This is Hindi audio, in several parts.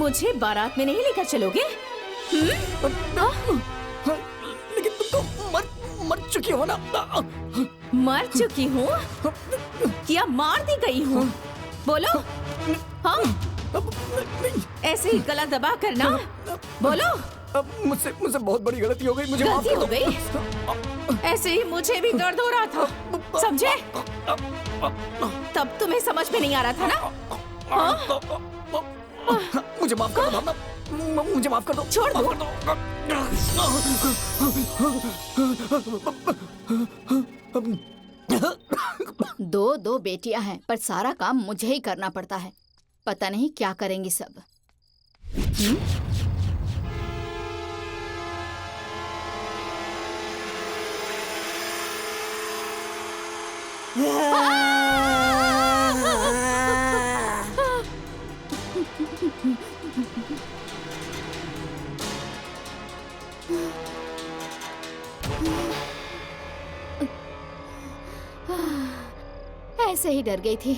मुझे बारात में नहीं लेकर चलोगे? लेकिन तुम तो मर चुकी हो ना। मर चुकी हूँ या मार दी गई हूँ? बोलो। हाँ, ऐसे ही गला दबा करना। बोलो। मुझसे बहुत बड़ी गलती हो गई, मुझे माफ गलती कर हो दो। गई? ऐसे ही मुझे भी दर्द हो रहा था, समझे? तब तुम्हें समझ में नहीं आ रहा था ना? हाँ? मुझे माफ कर दो भावना, मुझे माफ कर दो। छोड़ दो। दो बेटियां हैं, पर सारा काम मुझे ही करना पड़ता है। पता नहीं क्या करेंगी सब। ऐसे ही डर गई थी।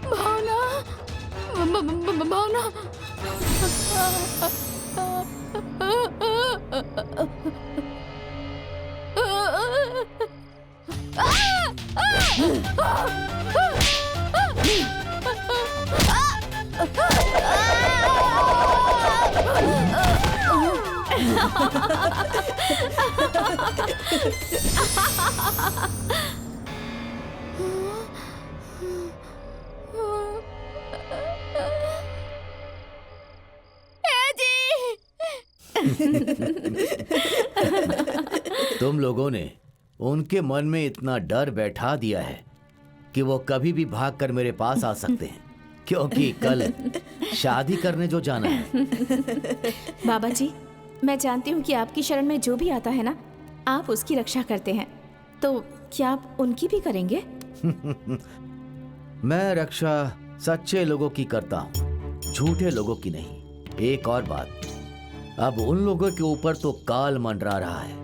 भावना, भावना। तुम लोगों ने उनके मन में इतना डर बैठा दिया है कि वो कभी भी भागकर मेरे पास आ सकते हैं, क्योंकि कल शादी करने जो जाना है। बाबा जी, मैं जानती हूँ कि आपकी शरण में जो भी आता है ना, आप उसकी रक्षा करते हैं, तो क्या आप उनकी भी करेंगे? मैं रक्षा सच्चे लोगों की करता हूँ, झूठे लोगों की नहीं। एक और बात, अब उन लोगों के ऊपर तो काल मंडरा रहा है,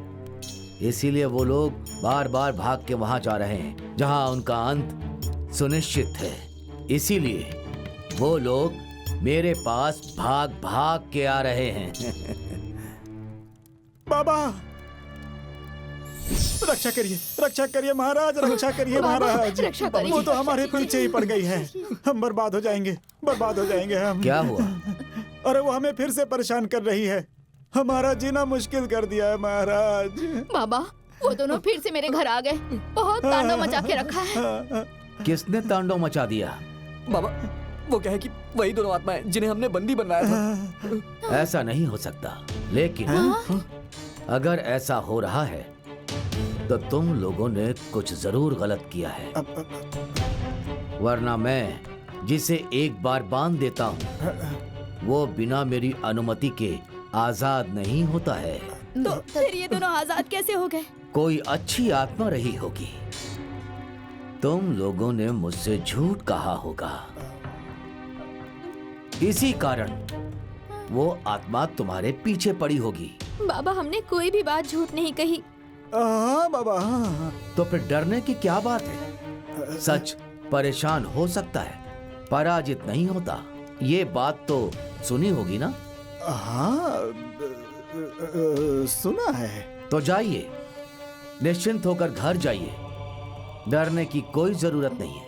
इसीलिए वो लोग बार बार भाग के वहां जा रहे हैं जहां उनका अंत सुनिश्चित है। इसीलिए वो लोग मेरे पास भाग भाग के आ रहे हैं। बाबा, रक्षा करिए महाराज, रक्षा करिए महाराज। रक्षा करिए। वो तो हमारे पीछे ही पड़ गई है, हम बर्बाद हो जाएंगे हम। क्या हुआ? अरे वो हमें फिर से परेशान कर रही है, हमारा जीना मुश्किल कर दिया है महाराज। बाबा, वो दोनों फिर से मेरे घर आ गए, बहुत तांडव मचा के रखा है। किसने तांडव मचा दिया? बाबा, वो क्या है कि वही दोनों आत्माएं जिन्हें हमने बंदी बनवाया था। ऐसा नहीं हो सकता, लेकिन अगर ऐसा हो रहा है तो तुम लोगों ने कुछ जरूर गलत किया है, वरना मैं जिसे एक बार बांध देता हूँ वो बिना मेरी अनुमति के आजाद नहीं होता है। तो फिर ये दोनों आजाद कैसे हो गए? कोई अच्छी आत्मा रही होगी। तुम लोगों ने मुझसे झूठ कहा होगा, इसी कारण वो आत्मा तुम्हारे पीछे पड़ी होगी। बाबा, हमने कोई भी बात झूठ नहीं कही। हाँ बाबा। तो फिर डरने की क्या बात है? सच परेशान हो सकता है, पराजित नहीं होता। ये बात तो सुनी होगी ना? हाँ, सुना है। तो जाइए, निश्चिंत होकर घर जाइए, डरने की कोई जरूरत नहीं है।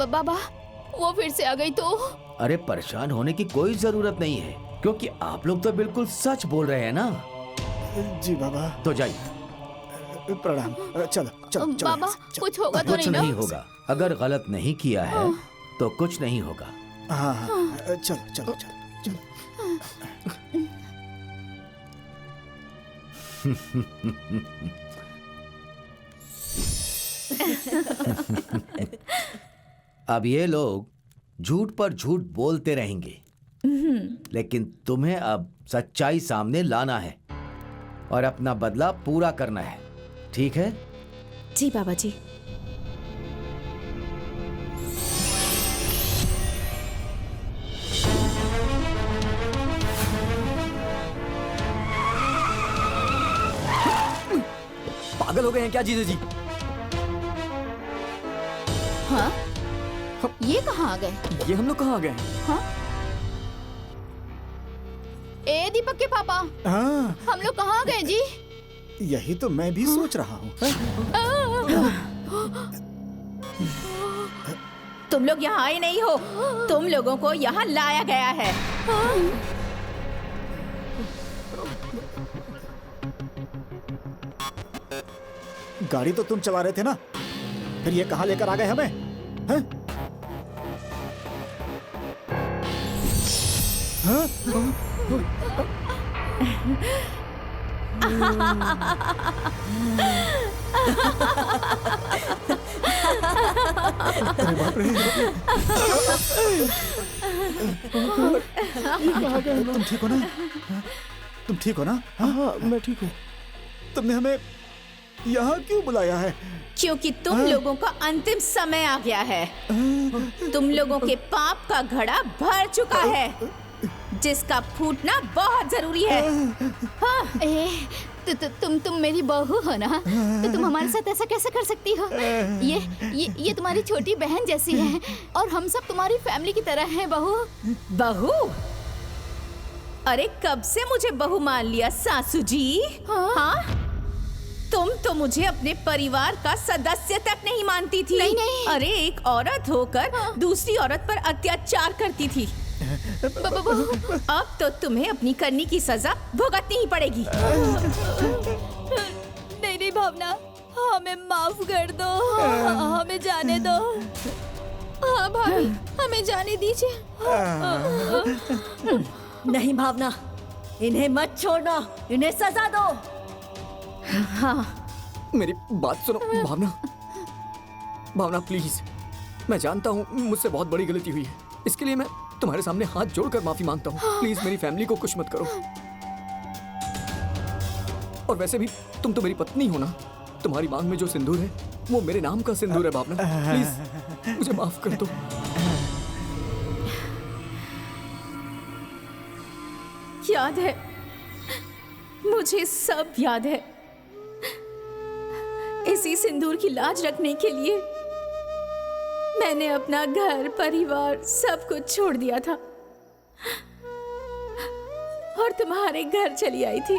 बाबा, वो फिर से आ गई तो? अरे परेशान होने की कोई जरूरत नहीं है, क्योंकि आप लोग तो बिल्कुल सच बोल रहे हैं ना। जी बाबा। तो जाइए। प्रणाम। चलो बाबा, कुछ होगा तो कुछ नहीं होगा। अगर गलत नहीं किया है तो कुछ नहीं होगा। हाँ, चलो। अब ये लोग झूठ पर झूठ बोलते रहेंगे, लेकिन तुम्हें अब सच्चाई सामने लाना है और अपना बदला पूरा करना है, ठीक है? जी बाबा जी। पागल हो गए हैं क्या जीजा जी? हाँ? ये कहाँ आ गए? ये हम लोग कहाँ आ गए हैं? हाँ? ए दीपक के पापा, हाँ, हम लोग कहाँ आ गए जी? यही तो मैं भी सोच रहा हूँ। तुम लोग यहाँ आए नहीं हो, तुम लोगों को यहाँ लाया गया है। गाड़ी तो तुम चला रहे थे ना, फिर ये कहाँ लेकर आ गए हमें? हैं? हाँ? अरे बाप रे! ये कहाँ गए? तुम ठीक हो ना? तुम ठीक हो ना? हाँ, मैं ठीक हूँ। तुमने हमें यहाँ क्यों बुलाया है? क्योंकि तुम लोगों का अंतिम समय आ गया है। तुम लोगों के पाप का घड़ा भर चुका है, जिसका फूटना बहुत जरूरी है। हाँ। तुम मेरी बहू हो ना, तो तुम हमारे साथ ऐसा कैसे कर सकती हो? ये तुम्हारी छोटी बहन जैसी है और हम सब तुम्हारी फैमिली की तरह हैं बहू। बहू? अरे कब से मुझे बहू मान लिया सासू जी? हाँ? तुम तो मुझे अपने परिवार का सदस्य तक नहीं मानती थी। नहीं। अरे एक औरत होकर दूसरी औरत पर अत्याचार करती थी। अब तो तुम्हें अपनी करनी की सजा भुगतनी ही पड़ेगी। नहीं भावना, हमें माफ कर दो, हमें जाने दो। हाँ भाभी, हमें जाने दीजिए। नहीं भावना, इन्हें मत छोड़ना, इन्हें सजा दो। हाँ। मेरी बात सुनो भावना। भावना प्लीज, मैं जानता हूँ मुझसे बहुत बड़ी गलती हुई है, इसके लिए मैं तुम्हारे सामने हाथ जोड़कर माफी मांगता हूँ। प्लीज मेरी फैमिली को कुछ मत करो। और वैसे भी तुम तो मेरी पत्नी हो ना, तुम्हारी मांग में जो सिंदूर है वो मेरे नाम का सिंदूर है। भावना प्लीज मुझे माफ कर दो। याद है, मुझे सब याद है। इसी सिंदूर की लाज रखने के लिए मैंने अपना घर परिवार सब कुछ छोड़ दिया था और तुम्हारे घर चली आई थी।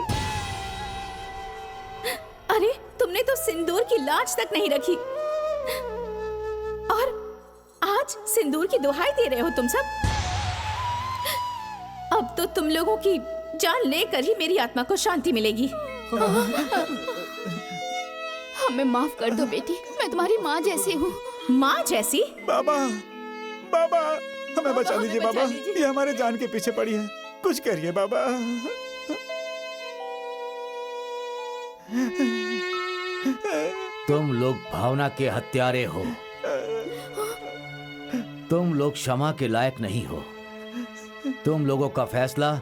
अरे तुमने तो सिंदूर की लाज तक नहीं रखी और आज सिंदूर की दुहाई दे रहे हो तुम सब। अब तो तुम लोगों की जान लेकर ही मेरी आत्मा को शांति मिलेगी। हमें माफ कर दो बेटी, मैं तुम्हारी माँ जैसी हूँ। माँ जैसी? बाबा, बाबा, हमें बचा लीजिए बाबा, ये हमारे जान के पीछे पड़ी है, कुछ करिए बाबा। तुम लोग भावना के हत्यारे हो। तुम लोग क्षमा के लायक नहीं हो। तुम लोगों का फैसला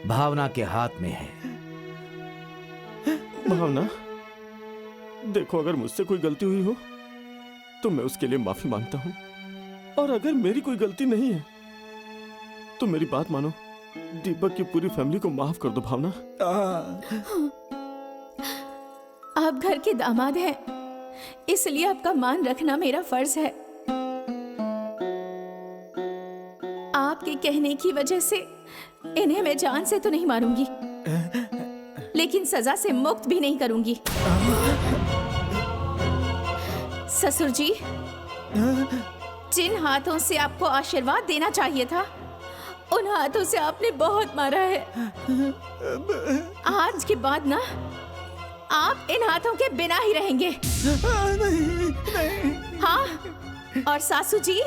भावना के हाथ में है। भावना, देखो, अगर मुझसे कोई गलती हुई हो तो मैं उसके लिए माफी मांगता हूँ, और अगर मेरी कोई गलती नहीं है तो मेरी बात मानो, दीपक की पूरी फैमिली को माफ कर दो। भावना, आप घर के दामाद हैं, इसलिए आपका मान रखना मेरा फर्ज है। आपके कहने की वजह से इन्हें मैं जान से तो नहीं मारूंगी, लेकिन सजा से मुक्त भी नहीं करूंगी। ससुर जी, जिन हाथों से आपको आशीर्वाद देना चाहिए था, उन हाथों से आपने बहुत मारा है। आज के बाद ना आप इन हाथों के बिना ही रहेंगे। हाँ, और सासू जी,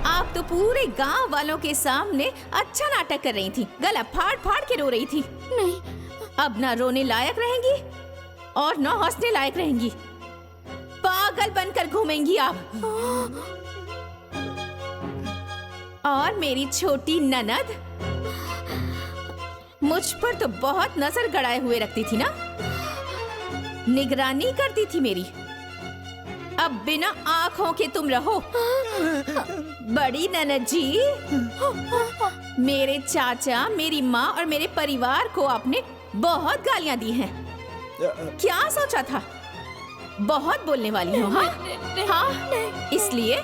आप तो पूरे गांव वालों के सामने अच्छा नाटक कर रही थी, गला फाड़ फाड़ के रो रही थी। नहीं, अब ना रोने लायक रहेंगी और ना हंसने लायक रहेंगी, पागल बनकर घूमेंगी आप। और मेरी छोटी ननद मुझ पर तो बहुत नजर गड़ाए हुए रखती थी ना, निगरानी करती थी मेरी। अब बिना आंखों के तुम रहो। बड़ी ननद जी, मेरे चाचा, मेरी माँ और मेरे परिवार को आपने बहुत गालियां दी हैं। क्या सोचा था? बहुत बोलने वाली हो, हाँ? हाँ, इसलिए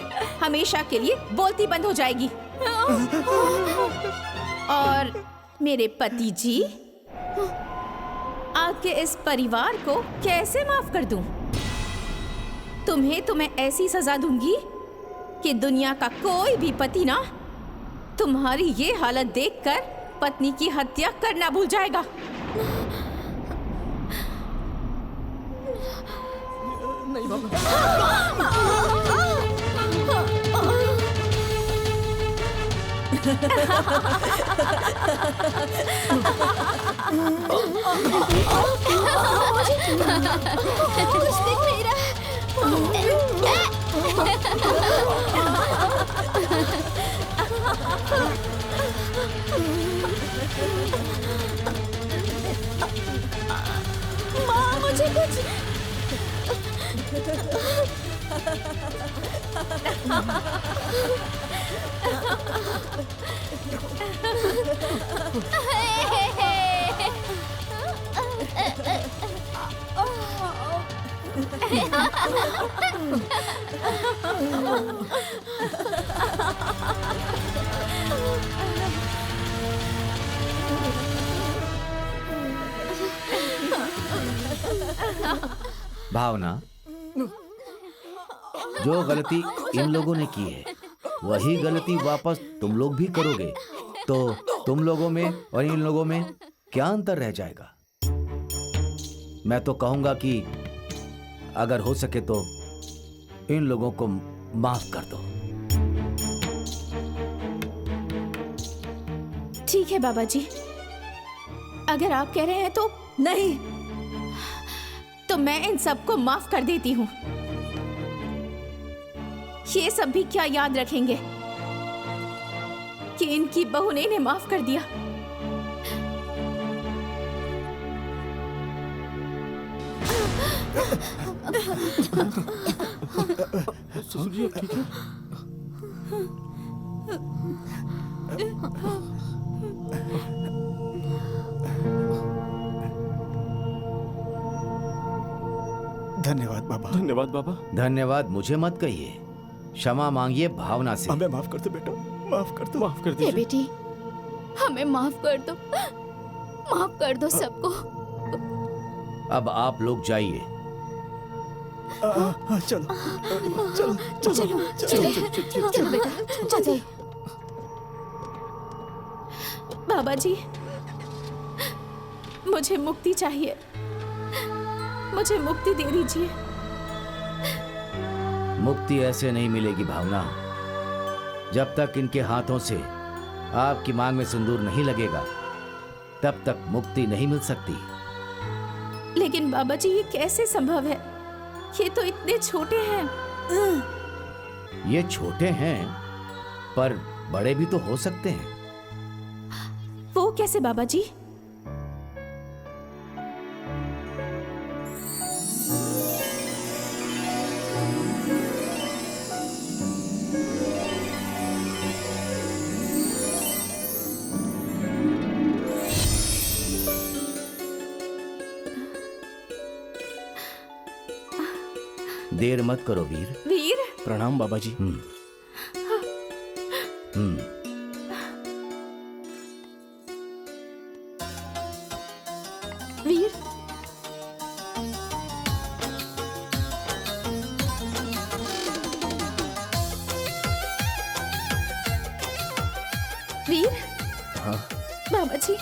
हमेशा के लिए बोलती बंद हो जाएगी। और मेरे पति जी, आपके इस परिवार को कैसे माफ कर दूं? तुम्हें तो मैं ऐसी सजा दूंगी कि दुनिया का कोई भी पति ना तुम्हारी ये हालत देखकर पत्नी की हत्या करना भूल जाएगा। नहीं बाबा। कुछ दिख नहीं रहा। माँ, मुझे कुछ भावना, जो गलती इन लोगों ने की है वही गलती वापस तुम लोग भी करोगे तो तुम लोगों में और इन लोगों में क्या अंतर रह जाएगा? मैं तो कहूंगा कि अगर हो सके तो इन लोगों को माफ कर दो। ठीक है बाबा जी, अगर आप कह रहे हैं तो। नहीं, तो मैं इन सबको माफ कर देती हूँ। ये सब भी क्या याद रखेंगे कि इनकी बहू ने इन्हें माफ कर दिया। ससुर जी, आप ठीक है? धन्यवाद बाबा। धन्यवाद बाबा। धन्यवाद मुझे मत कहिए, क्षमा मांगिए भावना से। हमें माफ कर दो बेटा, माफ कर दो। माफ कर ये दीजिए। बेटी, हमें माफ कर दो, माफ कर दो सबको। अब आप लोग जाइए। चलो चलो चलो चलो चलो बेटा, चलो। बाबा जी, मुझे मुक्ति चाहिए, मुझे मुक्ति दे दीजिए। मुक्ति ऐसे नहीं मिलेगी भावना। जब तक इनके हाथों से आपकी मांग में सिंदूर नहीं लगेगा तब तक मुक्ति नहीं मिल सकती। लेकिन बाबा जी, ये कैसे संभव है? ये तो इतने छोटे हैं। ये छोटे हैं पर बड़े भी तो हो सकते हैं। वो कैसे बाबा जी? देर मत करो वीर। वीर, प्रणाम बाबा जी। वीर, वीर। हाँ बाबा जी,